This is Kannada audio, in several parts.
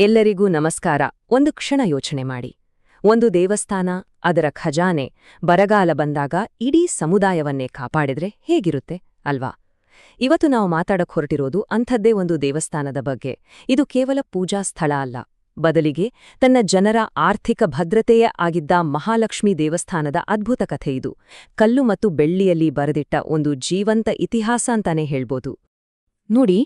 ಎಲ್ಲರಿಗೂ ನಮಸ್ಕಾರ. ಒಂದು ಕ್ಷಣ ಯೋಚನೆ ಮಾಡಿ. ಒಂದು ದೇವಸ್ಥಾನ, ಅದರ ಖಜಾನೆ, ಬರಗಾಲ ಬಂದಾಗ ಇಡೀ ಸಮುದಾಯವನ್ನೇ ಕಾಪಾಡಿದ್ರೆ ಹೇಗಿರುತ್ತೆ ಅಲ್ವಾ? ಇವತ್ತು ನಾವು ಮಾತಾಡಕ್ ಹೊರಟಿರೋದು ಅಂಥದ್ದೇ ಒಂದು ದೇವಸ್ಥಾನದ ಬಗ್ಗೆ. ಇದು ಕೇವಲ ಪೂಜಾ ಸ್ಥಳ ಅಲ್ಲ, ಬದಲಿಗೆ ತನ್ನ ಜನರ ಆರ್ಥಿಕ ಭದ್ರತೆಯೇ ಆಗಿದ್ದ ಮಹಾಲಕ್ಷ್ಮೀ ದೇವಸ್ಥಾನದ ಅದ್ಭುತ ಕಥೆ ಇದು. ಕಲ್ಲು ಮತ್ತು ಬೆಳ್ಳಿಯಲ್ಲಿ ಬರೆದಿಟ್ಟ ಒಂದು ಜೀವಂತ ಇತಿಹಾಸ ಅಂತಾನೆ ಹೇಳ್ಬೋದು. ನೋಡಿ,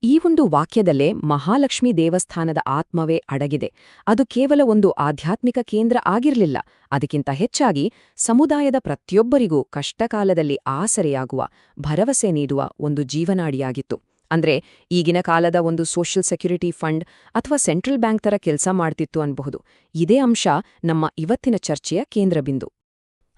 ಈ ಒಂದು ವಾಕ್ಯದಲ್ಲೇ ಮಹಾಲಕ್ಷ್ಮೀ ದೇವಸ್ಥಾನದ ಆತ್ಮವೇ ಅಡಗಿದೆ. ಅದು ಕೇವಲ ಒಂದು ಆಧ್ಯಾತ್ಮಿಕ ಕೇಂದ್ರ ಆಗಿರಲಿಲ್ಲ, ಅದಕ್ಕಿಂತ ಹೆಚ್ಚಾಗಿ ಸಮುದಾಯದ ಪ್ರತಿಯೊಬ್ಬರಿಗೂ ಕಷ್ಟಕಾಲದಲ್ಲಿ ಆಸರೆಯಾಗುವ, ಭರವಸೆ ನೀಡುವ ಒಂದು ಜೀವನಾಡಿಯಾಗಿತ್ತು. ಅಂದ್ರೆ ಈಗಿನ ಕಾಲದ ಒಂದು ಸೋಷಿಯಲ್ ಸೆಕ್ಯುರಿಟಿ ಫಂಡ್ ಅಥವಾ ಸೆಂಟ್ರಲ್ ಬ್ಯಾಂಕ್ ತರ ಕೆಲಸ ಮಾಡ್ತಿತ್ತು ಅನ್ಬಹುದು. ಇದೇ ಅಂಶ ನಮ್ಮ ಇವತ್ತಿನ ಚರ್ಚೆಯ ಕೇಂದ್ರಬಿಂದು.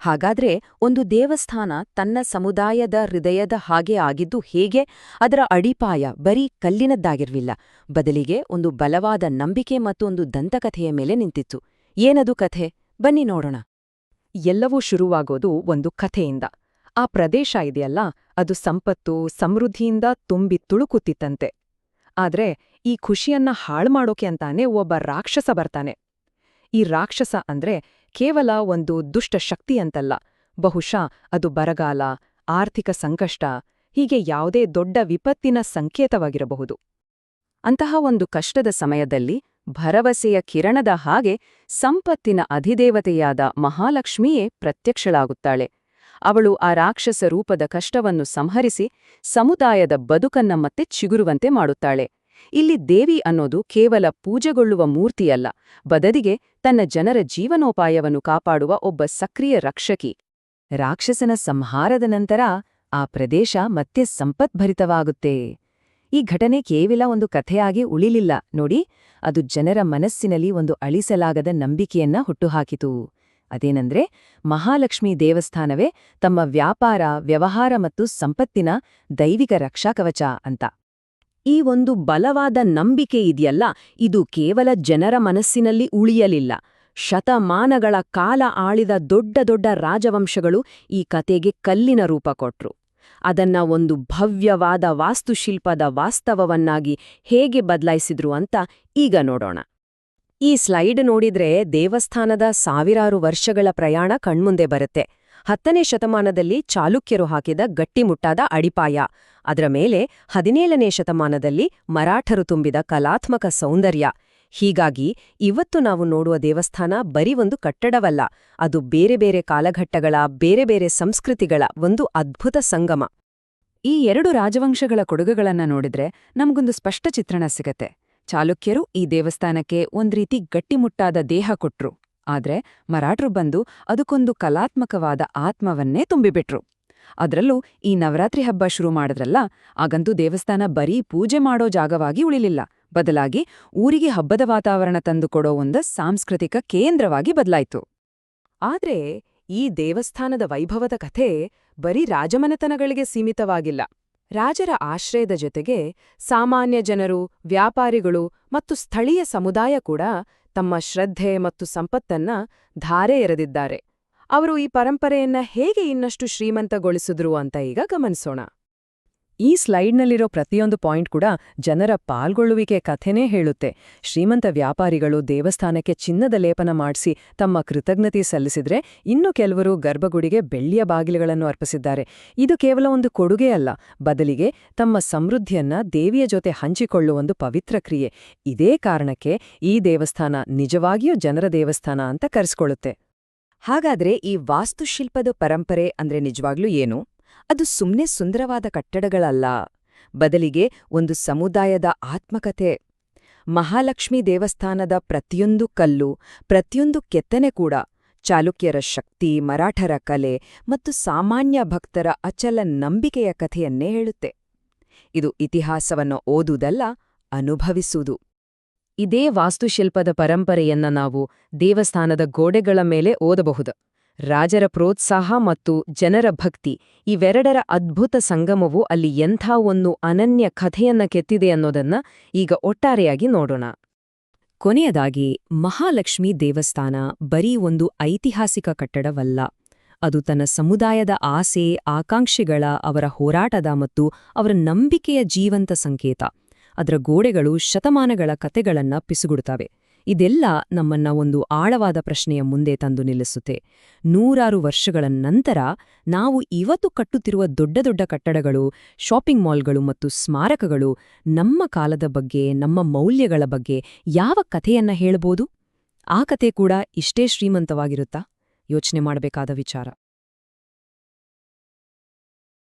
ಹಾಗಾದ್ರೆ ಒಂದು ದೇವಸ್ಥಾನ ತನ್ನ ಸಮುದಾಯದ ಹೃದಯದ ಹಾಗೆ ಆಗಿದ್ದು ಹೇಗೆ? ಅದರ ಅಡಿಪಾಯ ಬರೀ ಕಲ್ಲಿನದ್ದಾಗಿರ್ಲಿಲ್ಲ, ಬದಲಿಗೆ ಒಂದು ಬಲವಾದ ನಂಬಿಕೆ ಮತ್ತು ಒಂದು ದಂತಕಥೆಯ ಮೇಲೆ ನಿಂತಿತ್ತು. ಏನದು ಕಥೆ? ಬನ್ನಿ ನೋಡೋಣ. ಎಲ್ಲವೂ ಶುರುವಾಗೋದು ಒಂದು ಕಥೆಯಿಂದ. ಆ ಪ್ರದೇಶ ಇದೆಯಲ್ಲ, ಅದು ಸಂಪತ್ತು, ಸಮೃದ್ಧಿಯಿಂದ ತುಂಬಿ ತುಳುಕುತ್ತಿತ್ತಂತೆ. ಆದ್ರೆ ಈ ಖುಷಿಯನ್ನ ಹಾಳ್ಮಾಡೋಕೆ ಅಂತಾನೆ ಒಬ್ಬ ರಾಕ್ಷಸ ಬರ್ತಾನೆ. ಈ ರಾಕ್ಷಸ ಅಂದ್ರೆ ಕೇವಲ ಒಂದು ದುಷ್ಟ ಶಕ್ತಿ ಅಂತಲ್ಲ, ಬಹುಶಃ ಅದು ಬರಗಾಲ, ಆರ್ಥಿಕ ಸಂಕಷ್ಟ, ಹೀಗೆ ಯಾವುದೇ ದೊಡ್ಡ ವಿಪತ್ತಿನ ಸಂಕೇತವಾಗಿರಬಹುದು. ಅಂತಹ ಒಂದು ಕಷ್ಟದ ಸಮಯದಲ್ಲಿ ಭರವಸೆಯ ಕಿರಣದ ಹಾಗೆ ಸಂಪತ್ತಿನ ಅಧಿದೇವತೆಯಾದ ಮಹಾಲಕ್ಷ್ಮಿಯೇ ಪ್ರತ್ಯಕ್ಷಳಾಗುತ್ತಾಳೆ. ಅವಳು ಆ ರಾಕ್ಷಸ ರೂಪದ ಕಷ್ಟವನ್ನು ಸಂಹರಿಸಿ ಸಮುದಾಯದ ಬದುಕನ್ನ ಮತ್ತೆ ಚಿಗುರುವಂತೆ ಮಾಡುತ್ತಾಳೆ. ಇಲ್ಲಿ ದೇವಿ ಅನ್ನೋದು ಕೇವಲ ಪೂಜೆಗೊಳ್ಳುವ ಮೂರ್ತಿಯಲ್ಲ, ಬದಲಿಗೆ ತನ್ನ ಜನರ ಜೀವನೋಪಾಯವನ್ನು ಕಾಪಾಡುವ ಒಬ್ಬ ಸಕ್ರಿಯ ರಕ್ಷಕಿ. ರಾಕ್ಷಸನ ಸಂಹಾರದ ನಂತರ ಆ ಪ್ರದೇಶ ಮತ್ತೆ ಸಂಪದ್ಭರಿತವಾಗುತ್ತೆ. ಈ ಘಟನೆ ಕೇವಲ ಒಂದು ಕಥೆಯಾಗಿ ಉಳಿಲಿಲ್ಲ ನೋಡಿ, ಅದು ಜನರ ಮನಸ್ಸಿನಲ್ಲಿ ಒಂದು ಅಳಿಸಲಾಗದ ನಂಬಿಕೆಯನ್ನ ಹುಟ್ಟುಹಾಕಿತು. ಅದೇನಂದ್ರೆ ಮಹಾಲಕ್ಷ್ಮೀ ದೇವಸ್ಥಾನವೇ ತಮ್ಮ ವ್ಯಾಪಾರ, ವ್ಯವಹಾರ ಮತ್ತು ಸಂಪತ್ತಿನ ದೈವಿಕ ರಕ್ಷಾಕವಚ ಅಂತ. ಈ ಒಂದು ಬಲವಾದ ನಂಬಿಕೆ ಇದೆಯಲ್ಲ, ಇದು ಕೇವಲ ಜನರ ಮನಸ್ಸಿನಲ್ಲಿ ಉಳಿಯಲಿಲ್ಲ. ಶತಮಾನಗಳ ಕಾಲ ಆಳಿದ ದೊಡ್ಡ ದೊಡ್ಡ ರಾಜವಂಶಗಳು ಈ ಕತೆಗೆ ಕಲ್ಲಿನ ರೂಪ ಕೊಟ್ರು. ಅದನ್ನ ಒಂದು ಭವ್ಯವಾದ ವಾಸ್ತುಶಿಲ್ಪದ ವಾಸ್ತವವನ್ನಾಗಿ ಹೇಗೆ ಬದಲಾಯಿಸಿದ್ರು ಅಂತ ಈಗ ನೋಡೋಣ. ಈ ಸ್ಲೈಡ್ ನೋಡಿದ್ರೆ ದೇವಸ್ಥಾನದ ಸಾವಿರಾರು ವರ್ಷಗಳ ಪ್ರಯಾಣ ಕಣ್ಮುಂದೆ ಬರುತ್ತೆ. 10ನೇ ಶತಮಾನದಲ್ಲಿ ಚಾಲುಕ್ಯರು ಹಾಕಿದ ಗಟ್ಟಿಮುಟ್ಟಾದ ಅಡಿಪಾಯ, ಅದರ ಮೇಲೆ 17ನೇ ಶತಮಾನದಲ್ಲಿ ಮರಾಠರು ತುಂಬಿದ ಕಲಾತ್ಮಕ ಸೌಂದರ್ಯ. ಹೀಗಾಗಿ ಇವತ್ತು ನಾವು ನೋಡುವ ದೇವಸ್ಥಾನ ಬರೀ ಒಂದು ಕಟ್ಟಡವಲ್ಲ, ಅದು ಬೇರೆ ಬೇರೆ ಕಾಲಘಟ್ಟಗಳ, ಬೇರೆ ಬೇರೆ ಸಂಸ್ಕೃತಿಗಳ ಒಂದು ಅದ್ಭುತ ಸಂಗಮ. ಈ ಎರಡು ರಾಜವಂಶಗಳ ಕೊಡುಗೆಗಳನ್ನ ನೋಡಿದ್ರೆ ನಮಗೊಂದು ಸ್ಪಷ್ಟ ಚಿತ್ರಣ ಸಿಗತ್ತೆ. ಚಾಲುಕ್ಯರು ಈ ದೇವಸ್ಥಾನಕ್ಕೆ ಒಂದ್ರೀತಿ ಗಟ್ಟಿಮುಟ್ಟಾದ ದೇಹ ಕೊಟ್ರು, ಆದ್ರೆ ಮರಾಠರು ಬಂದು ಅದಕ್ಕೊಂದು ಕಲಾತ್ಮಕವಾದ ಆತ್ಮವನ್ನೇ ತುಂಬಿಬಿಟ್ರು. ಅದ್ರಲ್ಲೂ ಈ ನವರಾತ್ರಿ ಹಬ್ಬ ಶುರು ಮಾಡಿದ್ರಲ್ಲ, ಆಗಂತೂ ದೇವಸ್ಥಾನ ಬರೀ ಪೂಜೆ ಮಾಡೋ ಜಾಗವಾಗಿ ಉಳಿಲಿಲ್ಲ, ಬದಲಾಗಿ ಊರಿಗೆ ಹಬ್ಬದ ವಾತಾವರಣ ತಂದುಕೊಡೋ ಒಂದು ಸಾಂಸ್ಕೃತಿಕ ಕೇಂದ್ರವಾಗಿ ಬದಲಾಯ್ತು. ಆದ್ರೆ ಈ ದೇವಸ್ಥಾನದ ವೈಭವದ ಕಥೆ ಬರೀ ರಾಜಮನೆತನಗಳಿಗೆ ಸೀಮಿತವಾಗಿಲ್ಲ. ರಾಜರ ಆಶ್ರಯದ ಜೊತೆಗೆ ಸಾಮಾನ್ಯ ಜನರು, ವ್ಯಾಪಾರಿಗಳು ಮತ್ತು ಸ್ಥಳೀಯ ಸಮುದಾಯ ಕೂಡ ತಮ್ಮ ಶ್ರದ್ಧೆ ಮತ್ತು ಸಂಪತ್ತನ್ನ ಧಾರೆ ಎರೆದಿದ್ದಾರೆ. ಅವರು ಈ ಪರಂಪರೆಯನ್ನ ಹೇಗೆ ಇನ್ನಷ್ಟು ಶ್ರೀಮಂತಗೊಳಿಸಿದ್ರು ಅಂತ ಈಗ ಗಮನಿಸೋಣ. ಈ ಸ್ಲೈಡ್ನಲ್ಲಿರೋ ಪ್ರತಿಯೊಂದು ಪಾಯಿಂಟ್ ಕೂಡ ಜನರ ಪಾಲ್ಗೊಳ್ಳುವಿಕೆ ಕಥೆನೇ ಹೇಳುತ್ತೆ. ಶ್ರೀಮಂತ ವ್ಯಾಪಾರಿಗಳು ದೇವಸ್ಥಾನಕ್ಕೆ ಚಿನ್ನದ ಲೇಪನ ಮಾಡಿಸಿ ತಮ್ಮ ಕೃತಜ್ಞತೆ ಸಲ್ಲಿಸಿದ್ರೆ, ಇನ್ನು ಕೆಲವರು ಗರ್ಭಗುಡಿಗೆ ಬೆಳ್ಳಿಯ ಬಾಗಿಲುಗಳನ್ನು ಅರ್ಪಿಸಿದ್ದಾರೆ. ಇದು ಕೇವಲ ಒಂದು ಕೊಡುಗೆ ಅಲ್ಲ, ಬದಲಿಗೆ ತಮ್ಮ ಸಮೃದ್ಧಿಯನ್ನ ದೇವಿಯ ಜೊತೆ ಹಂಚಿಕೊಳ್ಳುವೊಂದು ಪವಿತ್ರ ಕ್ರಿಯೆ. ಇದೇ ಕಾರಣಕ್ಕೆ ಈ ದೇವಸ್ಥಾನ ನಿಜವಾಗಿಯೂ ಜನರ ದೇವಸ್ಥಾನ ಅಂತ ಕರೆಸ್ಕೊಳ್ಳುತ್ತೆ. ಹಾಗಾದ್ರೆ ಈ ವಾಸ್ತುಶಿಲ್ಪದ ಪರಂಪರೆ ಅಂದ್ರೆ ನಿಜವಾಗ್ಲೂ ಏನು? ಅದು ಸುಮ್ನೆ ಸುಂದರವಾದ ಕಟ್ಟಡಗಳಲ್ಲ, ಬದಲಿಗೆ ಒಂದು ಸಮುದಾಯದ ಆತ್ಮಕಥೆ. ಮಹಾಲಕ್ಷ್ಮೀ ದೇವಸ್ಥಾನದ ಪ್ರತಿಯೊಂದು ಕಲ್ಲು, ಪ್ರತಿಯೊಂದು ಕೆತ್ತನೆ ಕೂಡ ಚಾಲುಕ್ಯರ ಶಕ್ತಿ, ಮರಾಠರ ಕಲೆ ಮತ್ತು ಸಾಮಾನ್ಯ ಭಕ್ತರ ಅಚಲ ನಂಬಿಕೆಯ ಕಥೆಯನ್ನೇ ಹೇಳುತ್ತೆ. ಇದು ಇತಿಹಾಸವನ್ನು ಓದುವುದಲ್ಲ, ಅನುಭವಿಸುವುದು. ಇದೇ ವಾಸ್ತುಶಿಲ್ಪದ ಪರಂಪರೆಯನ್ನ ನಾವು ದೇವಸ್ಥಾನದ ಗೋಡೆಗಳ ಮೇಲೆ ಓದಬಹುದು. ರಾಜರ ಪ್ರೋತ್ಸಾಹ ಮತ್ತು ಜನರ ಭಕ್ತಿ, ಇವೆರಡರ ಅದ್ಭುತ ಸಂಗಮವು ಅಲ್ಲಿ ಎಂಥ ಒಂದು ಅನನ್ಯ ಕಥೆಯನ್ನ ಕೆತ್ತಿದೆ ಅನ್ನೋದನ್ನ ಈಗ ಒಟ್ಟಾರೆಯಾಗಿ ನೋಡೋಣ. ಕೊನೆಯದಾಗಿ, ಮಹಾಲಕ್ಷ್ಮೀ ದೇವಸ್ಥಾನ ಬರೀ ಒಂದು ಐತಿಹಾಸಿಕ ಕಟ್ಟಡವಲ್ಲ, ಅದು ತನ್ನ ಸಮುದಾಯದ ಆಸೆ, ಆಕಾಂಕ್ಷೆಗಳ, ಅವರ ಹೋರಾಟದ ಮತ್ತು ಅವರ ನಂಬಿಕೆಯ ಜೀವಂತ ಸಂಕೇತ. ಅದರ ಗೋಡೆಗಳು ಶತಮಾನಗಳ ಕತೆಗಳನ್ನ ಪಿಸುಗುಡುತ್ತವೆ. ಇದೆಲ್ಲ ನಮ್ಮನ್ನ ಒಂದು ಆಳವಾದ ಪ್ರಶ್ನೆಯ ಮುಂದೆ ತಂದು ನಿಲ್ಲಿಸುತ್ತೆ. ನೂರಾರು ವರ್ಷಗಳ ನಂತರ ನಾವು ಇವತ್ತು ಕಟ್ಟುತ್ತಿರುವ ದೊಡ್ಡ ದೊಡ್ಡ ಕಟ್ಟಡಗಳು, ಶಾಪಿಂಗ್ ಮಾಲ್ಗಳು ಮತ್ತು ಸ್ಮಾರಕಗಳು ನಮ್ಮ ಕಾಲದ ಬಗ್ಗೆ, ನಮ್ಮ ಮೌಲ್ಯಗಳ ಬಗ್ಗೆ ಯಾವ ಕಥೆಯನ್ನ ಹೇಳ್ಬೋದು? ಆ ಕತೆ ಕೂಡ ಇಷ್ಟೇ ಶ್ರೀಮಂತವಾಗಿರುತ್ತಾ? ಯೋಚನೆ ಮಾಡಬೇಕಾದ ವಿಚಾರ.